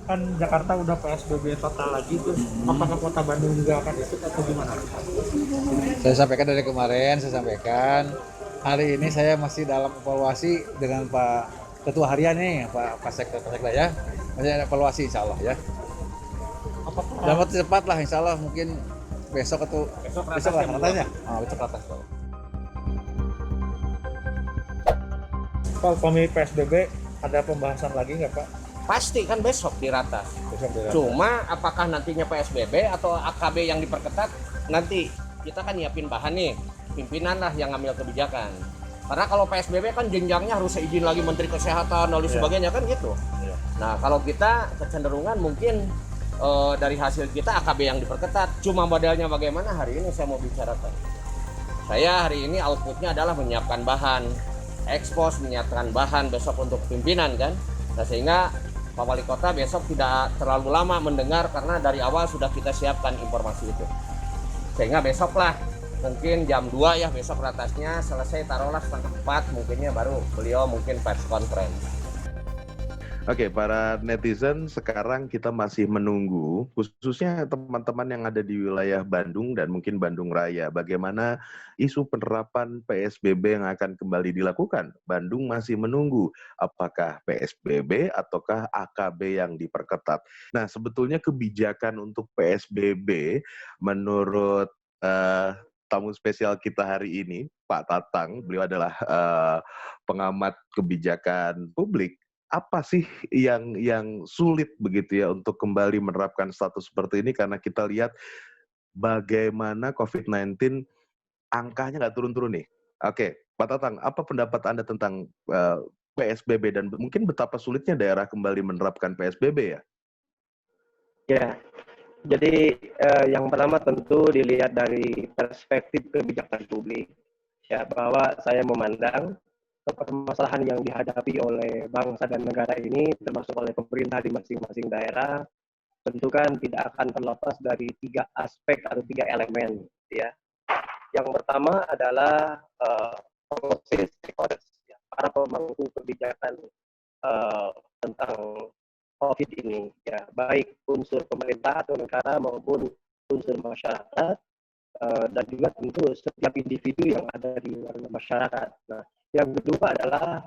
kan Jakarta udah PSBB total lagi tuh. Apakah Kota Bandung juga akan ikut atau gimana? Saya sampaikan dari kemarin, saya sampaikan hari ini saya masih dalam evaluasi dengan Pak Ketua Harian nih, Pak Sekda ya. Masih ada evaluasi insya Allah ya. Dalam Apakah waktu cepat lah insya Allah mungkin besok atau besok besok ratas lah jam 2 katanya. Pak? Besok atas. Pak, kami PSBB ada pembahasan lagi nggak Pak? Pasti kan besok di ratas. Besok di ratas. Cuma apakah nantinya PSBB atau AKB yang diperketat, nanti kita kan nyiapin bahan nih, pimpinan lah yang ngambil kebijakan. Karena kalau PSBB kan jenjangnya harus izin lagi Menteri Kesehatan dan sebagainya kan gitu. Iya. Nah kalau kita kecenderungan mungkin dari hasil kita AKB yang diperketat. Cuma modelnya bagaimana hari ini saya mau bicarakan. Saya hari ini outputnya adalah menyiapkan bahan, ekspos, menyiapkan bahan besok untuk pimpinan kan. Nah sehingga Pak Wali Kota besok tidak terlalu lama mendengar karena dari awal sudah kita siapkan informasi itu. Sehingga besoklah mungkin jam 2 ya besok ratasnya selesai taruhlah setengah 4 mungkinnya baru beliau mungkin press conference. Oke, para netizen, sekarang kita masih menunggu, khususnya teman-teman yang ada di wilayah Bandung dan mungkin Bandung Raya, bagaimana isu penerapan PSBB yang akan kembali dilakukan. Bandung masih menunggu apakah PSBB ataukah AKB yang diperketat. Nah, sebetulnya kebijakan untuk PSBB menurut tamu spesial kita hari ini, Pak Tatang, beliau adalah pengamat kebijakan publik. Apa sih yang sulit begitu ya untuk kembali menerapkan status seperti ini karena kita lihat bagaimana COVID-19 angkanya nggak turun-turun nih. Oke, Pak Tatang, apa pendapat Anda tentang PSBB dan mungkin betapa sulitnya daerah kembali menerapkan PSBB ya? Ya, jadi yang pertama tentu dilihat dari perspektif kebijakan publik, ya bahwa saya memandang permasalahan yang dihadapi oleh bangsa dan negara ini, termasuk oleh pemerintah di masing-masing daerah, tentu kan tidak akan terlepas dari 3 aspek atau 3 elemen, ya. Yang pertama adalah policy stakeholders, ya, para pemangku kebijakan tentang COVID ini, ya baik unsur pemerintah atau negara maupun unsur masyarakat, dan juga tentu setiap individu yang ada di luar masyarakat. Nah, yang kedua adalah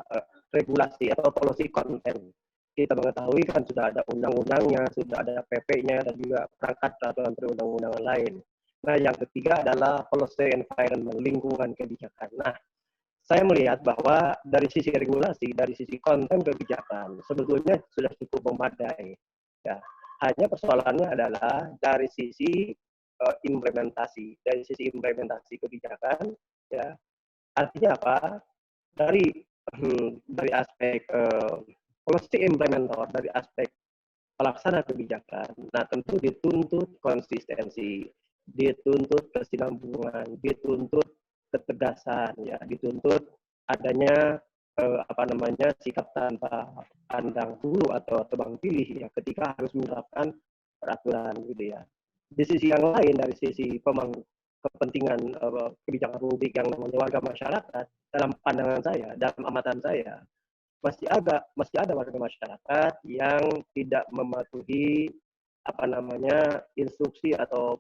regulasi atau policy content. Kita mengetahui kan sudah ada undang-undangnya, sudah ada PP-nya, dan juga perangkat peraturan perundang-undangan lain. Nah, yang ketiga adalah policy environment, lingkungan kebijakan. Nah, saya melihat bahwa dari sisi regulasi, dari sisi konten kebijakan, sebetulnya sudah cukup memadai. Ya. Hanya persoalannya adalah dari sisi implementasi, dari sisi implementasi kebijakan, ya artinya apa? Dari dari aspek policy implementer, dari aspek pelaksana kebijakan, nah tentu dituntut konsistensi, dituntut kesinambungan, dituntut ketegasan, ya, dituntut adanya sikap tanpa pandang bulu atau tebang pilih ya ketika harus menerapkan peraturan gitu ya. Di sisi yang lain dari sisi kepentingan kebijakan publik yang namanya warga masyarakat, dalam pandangan saya, dalam amatan saya, masih ada warga masyarakat yang tidak mematuhi instruksi atau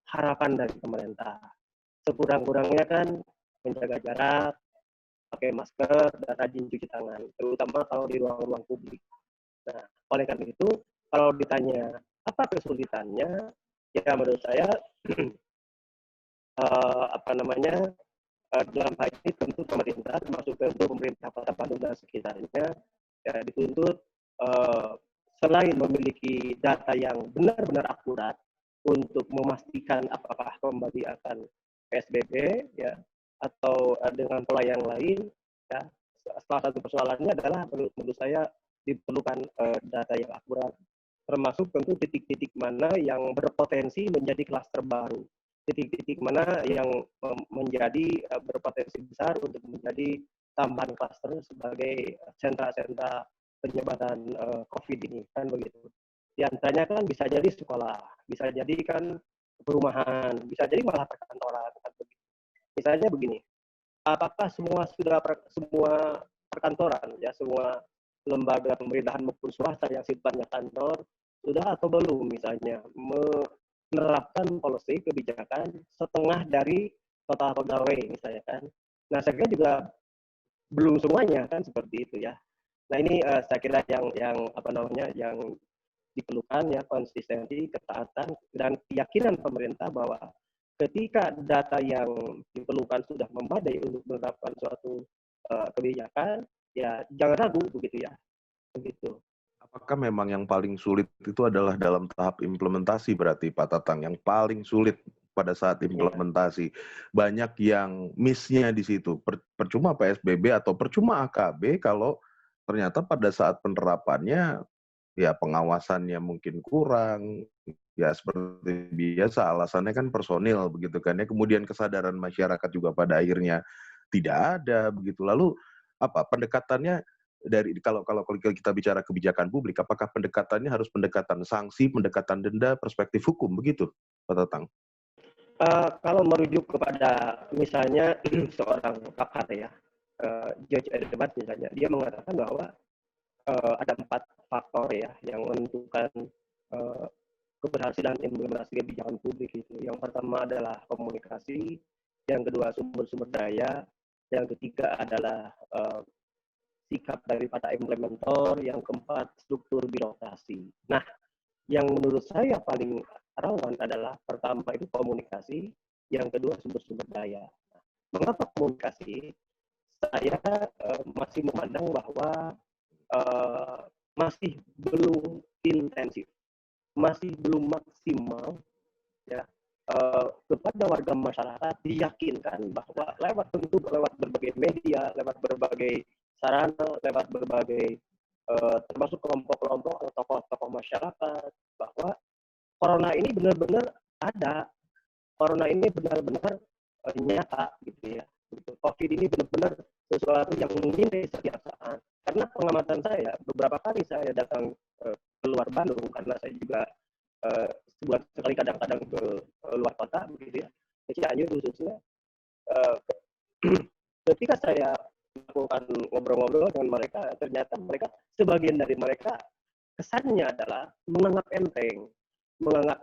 harapan dari pemerintah. Sekurang-kurangnya kan menjaga jarak, pakai masker, dan rajin cuci tangan, terutama kalau di ruang-ruang publik. Nah, oleh karena itu, kalau ditanya apa kesulitannya, ya menurut saya eh, apa namanya dalam hal ini tentu pemerintah, termasuk tentu pemerintah Kota Bandung dan sekitarnya, ya dituntut eh, selain memiliki data yang benar-benar akurat untuk memastikan apakah kembali akan PSBB, ya, atau dengan pola yang lain, ya. Salah satu persoalannya adalah menurut saya diperlukan data yang akurat, termasuk tentu titik-titik mana yang berpotensi menjadi klaster baru, titik-titik mana yang menjadi berpotensi besar untuk menjadi tambahan klaster sebagai sentra-sentra penyebaran COVID ini, kan begitu. Di antaranya kan bisa jadi sekolah, bisa jadi kan perumahan, bisa jadi malah perkantoran, kan begitu. Misalnya begini, apakah semua perkantoran, ya semua lembaga pemerintahan maupun swasta yang sifatnya kantor sudah atau belum misalnya menerapkan policy kebijakan setengah dari total pegawai misalnya kan. Nah saya kira juga belum semuanya kan seperti itu ya. Nah ini saya kira yang apa namanya yang diperlukan ya konsistensi, ketaatan dan keyakinan pemerintah bahwa ketika data yang diperlukan sudah memadai untuk menerapkan suatu kebijakan, ya jangan ragu begitu ya, begitu. Apakah memang yang paling sulit itu adalah dalam tahap implementasi berarti Pak Tatang, yang paling sulit pada saat implementasi. Banyak yang miss-nya di situ. Percuma PSBB atau percuma AKB kalau ternyata pada saat penerapannya ya pengawasannya mungkin kurang, ya seperti biasa alasannya kan personil begitu kan ya. Kemudian kesadaran masyarakat juga pada akhirnya tidak ada begitu. Lalu apa pendekatannya dari kalau kita bicara kebijakan publik, apakah pendekatannya harus pendekatan sanksi, pendekatan denda, perspektif hukum begitu, Pak Tatang? Kalau merujuk kepada misalnya seorang pakar ya, George Edwards misalnya, dia mengatakan bahwa ada 4 faktor ya yang menentukan keberhasilan implementasi kebijakan publik itu. Yang pertama adalah komunikasi, yang kedua sumber-sumber daya, yang ketiga adalah sikap dari para implementator, yang keempat struktur birokrasi. Nah, yang menurut saya paling rawan adalah pertama itu komunikasi, yang kedua sumber-sumber daya. Mengapa komunikasi? Saya masih memandang bahwa masih belum intensif, masih belum maksimal ya kepada warga masyarakat diyakinkan bahwa lewat berbagai media, lewat berbagai sarana, lewat berbagai termasuk kelompok-kelompok atau tokoh-tokoh masyarakat bahwa corona ini benar-benar ada, corona ini benar-benar nyata gitu ya. COVID ini benar-benar sesuatu yang mengintai setiap saat. Karena pengamatan saya, beberapa kali saya datang keluar Bandung karena saya juga sebulan sekali kadang-kadang ke luar kota begitu ya, ke Cianjur khususnya. Ketika saya melakukan ngobrol-ngobrol dengan mereka, ternyata sebagian dari mereka kesannya adalah menganggap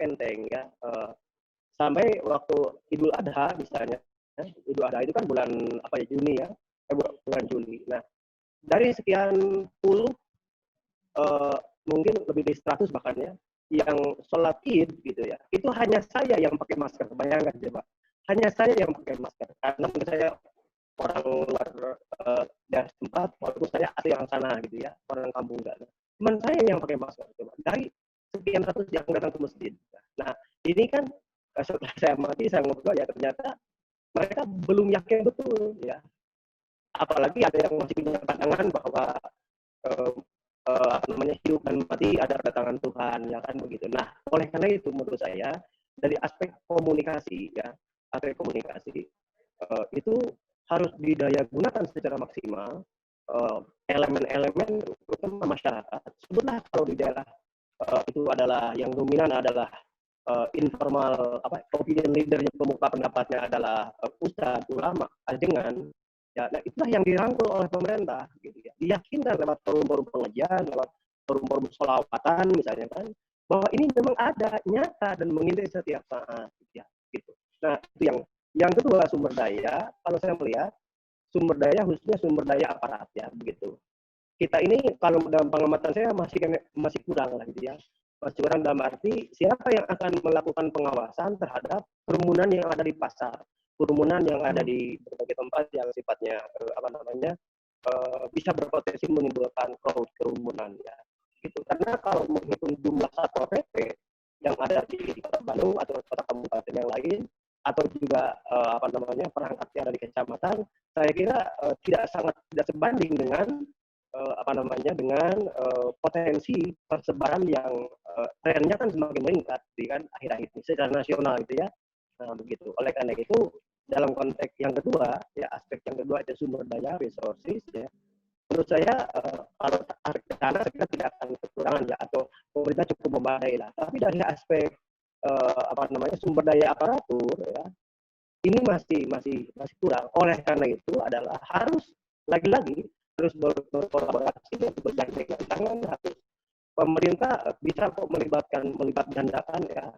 enteng ya. Sampai waktu Idul Adha misalnya, Idul Adha itu kan bulan apa ya, Juni ya, bulan Juli. Nah, dari sekian puluh mungkin lebih dari 100 bahkan ya, yang sholat Id gitu ya, itu hanya saya yang pakai masker. Bayangkan coba, hanya saya yang pakai masker karena saya orang luar dari tempat, walaupun saya asli orang sana gitu ya, orang kampung enggak. Cuman saya yang pakai masker coba dari sekian ratus yang datang ke masjid. Nah, ini kan setelah saya mati, saya ngobrol ya ternyata mereka belum yakin betul ya. Apalagi ada yang masih punya pandangan bahwa apa namanya, hidup dan mati ada pada tangan Tuhan ya kan begitu. Nah, oleh karena itu menurut saya dari aspek komunikasi ya, aspek komunikasi itu harus didaya gunakan secara maksimal elemen-elemen utama masyarakat. Sebutlah kalau di daerah itu adalah yang dominan adalah informal apa opinion leader, yang pemuka pendapatnya adalah ustadz, ulama, ajengan. Ya, nah itulah yang dirangkul oleh pemerintah, gitu ya. Diyakinkan lewat forum-forum pengajian, lewat forum-forum sholawatan misalnya kan, bahwa ini memang ada, nyata dan mengintai setiap saat, gitu ya. Gitu. Nah itu yang kedua sumber daya. Kalau saya melihat sumber daya khususnya sumber daya aparat ya begitu. Kita ini kalau dalam pengamatan saya masih kurang lah gitu ya. Masih kurang dalam arti siapa yang akan melakukan pengawasan terhadap kerumunan yang ada di pasar, kerumunan yang ada di berbagai tempat yang sifatnya apa namanya bisa berpotensi menimbulkan kerumunan ya. Gitu. Karena kalau menghitung jumlah satpol PP yang ada di Kota Bandung atau kota kabupaten yang lain atau juga apa namanya perangkat yang ada di kecamatan, saya kira tidak sebanding dengan apa namanya dengan potensi persebaran yang trennya kan semakin meningkat di kan akhir-akhir ini secara nasional gitu ya. Nah, begitu. Oleh karena itu dalam konteks yang kedua ya, aspek yang kedua itu sumber daya resources ya. Menurut saya kalau ke sana saya kira tidak akan kekurangan ya, atau pemerintah cukup memadai lah. Tapi dari aspek apa namanya sumber daya aparatur ya, ini masih kurang. Oleh karena itu adalah harus lagi-lagi harus berkolaborasi dan bergandengan tangan, harus pemerintah bisa kok melibat gandakan ya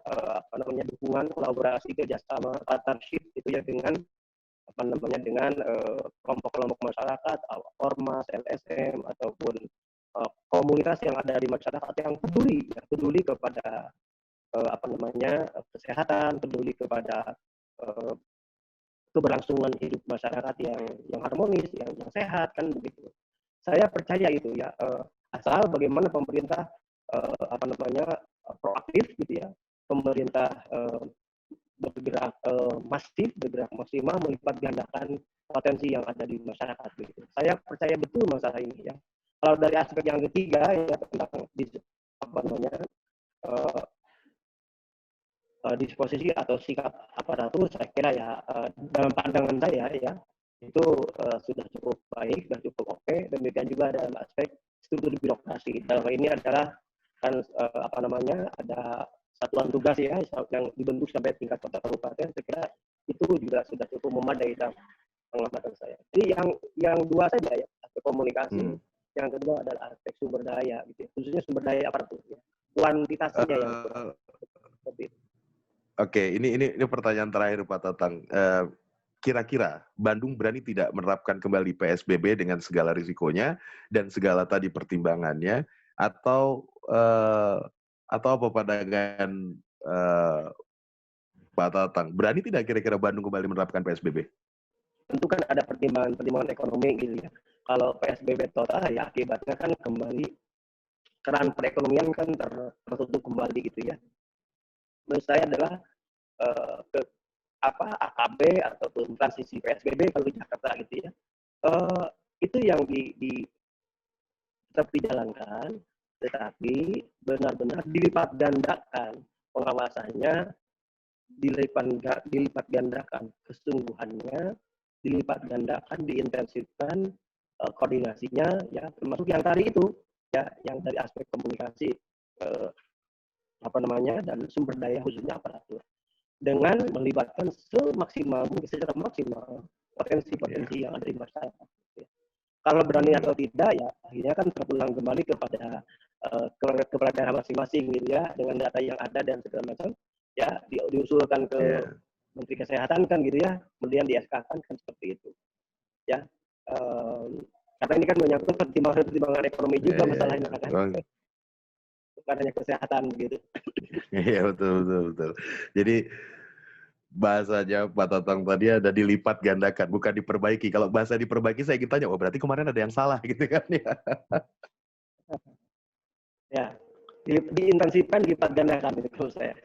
dukungan, kolaborasi, kerjasama, partnership gitu ya dengan dengan kelompok-kelompok masyarakat, ormas, LSM ataupun komunitas yang ada di masyarakat yang peduli kepada kesehatan, peduli kepada eh, keberlangsungan hidup masyarakat yang harmonis, yang sehat kan begitu. Saya percaya itu ya, asal bagaimana pemerintah proaktif gitu ya, pemerintah bergerak masif, bergerak maksimal, melipat gandakan potensi yang ada di masyarakat begitu. Saya percaya betul masalah ini ya. Kalau dari aspek yang ketiga ya tentang uh, disposisi atau sikap aparatur, saya kira ya dalam pandangan saya ya itu sudah cukup baik, sudah cukup oke. Demikian juga dalam aspek struktur birokrasi. Dalam hal ini adalah kan ada satuan tugas ya yang dibentuk sampai tingkat kota kabupaten. Saya kira itu juga sudah cukup memadai dalam pengamatan saya. Jadi yang dua saja ya, aspek komunikasi. Yang kedua adalah aspek sumber daya gitu ya. Khususnya sumber daya aparatur ya. Kuantitasnya yang kurang. Seperti itu. Oke, ini pertanyaan terakhir Pak Tatang. Kira-kira Bandung berani tidak menerapkan kembali PSBB dengan segala risikonya dan segala tadi pertimbangannya, atau apa pandangan Pak Tatang? Berani tidak kira-kira Bandung kembali menerapkan PSBB? Tentu kan ada pertimbangan ekonomi gitu ya. Kalau PSBB total ya akibatnya kan kembali keran perekonomian kan tertutup kembali gitu ya. Menurut saya adalah AKB ataupun transisi PSBB kalau di Jakarta gitu ya, itu yang tetap dijalankan, tetapi benar-benar dilipat gandakan pengawasannya, dilipat gandakan kesungguhannya, dilipat gandakan, diintensifkan koordinasinya ya, termasuk yang tadi itu ya, yang dari aspek komunikasi dan sumber daya khususnya aparatur, dengan melibatkan secara maksimal potensi-potensi yang ada di masyarakat. Kalau berani atau tidak ya akhirnya kan terpulang kembali kepada daerah masing-masing gitu ya, dengan data yang ada dan segala macam ya diusulkan ke Menteri Kesehatan kan gitu ya, kemudian di-SK-kan kan seperti itu ya. Karena ini kan menyangkut pertimbangan ekonomi juga masalahnya kan. Bukan hanya kesehatan gitu. Iya betul. Jadi bahasanya Pak Tatang tadi ada dilipat gandakan, bukan diperbaiki. Kalau bahasa diperbaiki saya ingin tanya, oh berarti kemarin ada yang salah gitu kan ya? Ya, diintensifkan, dilipat gandakan itu kalau saya.